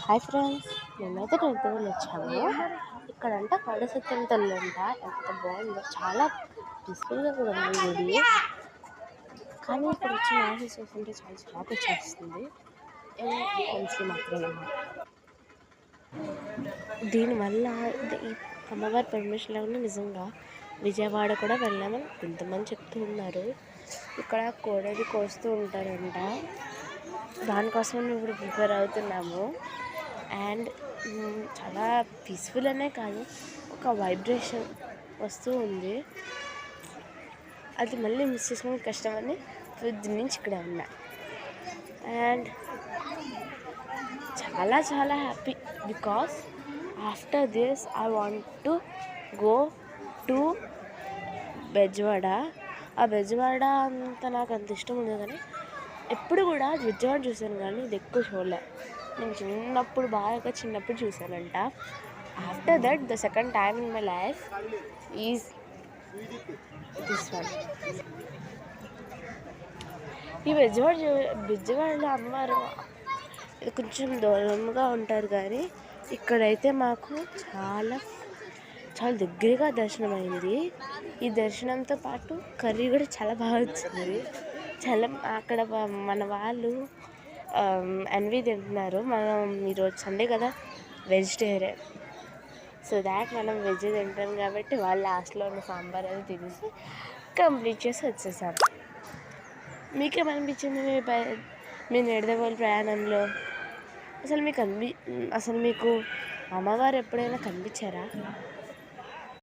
Hi friends, మేమైతే ట్రైన్కి వచ్చాము. ఇక్కడంట కడసత్యం తల్లి అంట. ఎంత బాగుందో, చాలా పీస్ఫుల్గా కూడా ఉంది గుడి. కానీ ఇక్కడ వచ్చి మ్యారేజ్ చేస్తుంటే చాలా చిరాకు వచ్చేస్తుంది. ఫ్రెండ్స్కి మాత్రమే. దీనివల్ల ఈ అమ్మవారి పర్మిషన్ లేకుండా నిజంగా విజయవాడ కూడా వెళ్ళామని కొంతమంది చెప్తూ ఉన్నారు. ఇక్కడ కోడలి కోస్తూ ఉంటారంట. దానికోసం మేము ఇప్పుడు ప్రిపేర్ అవుతున్నాము. అండ్ చాలా పీస్ఫుల్ అనే కాదు, ఒక వైబ్రేషన్ వస్తూ ఉంది. అది మళ్ళీ మిస్ చేసుకోవడం కష్టమని పొద్దున్న నుంచి ఇక్కడ ఉన్నా. అండ్ చాలా చాలా happy because after this I want to go to Bezawada. ఆ బెజవాడ నాకు అంత ఇష్టం ఉండదు, కానీ ఎప్పుడు కూడా బెజవాడ చూశాను, కానీ ఇది ఎక్కువ చూడలే. నేను చిన్నప్పుడు చూశానంట. After that the second time in my life is this one. ఈ బెజవాడలో అమ్మవారు కొంచెం దూరంగా ఉంటారు, కానీ ఇక్కడైతే మాకు చాలా చాలా దగ్గరగా దర్శనం అయింది. ఈ దర్శనంతో పాటు కర్రీ కూడా చాలా బాగా వచ్చింది. చాలా అక్కడ మన వాళ్ళు ఎన్వి తింటున్నారు. మనం ఈరోజు సండే కదా, వెజిటేరియన్. సో దాట్ మనం వెజ్ తింటాం కాబట్టి వాళ్ళు లాస్ట్లో ఉన్న సాంబార్ అది తినేసి కంప్లీట్ చేసి వచ్చేసాం. మీకేమనిపించింది మీ నిడదవోలు ప్రయాణంలో? అసలు మీకు అసలు మీకు అమ్మవారు ఎప్పుడైనా కనిపించారా?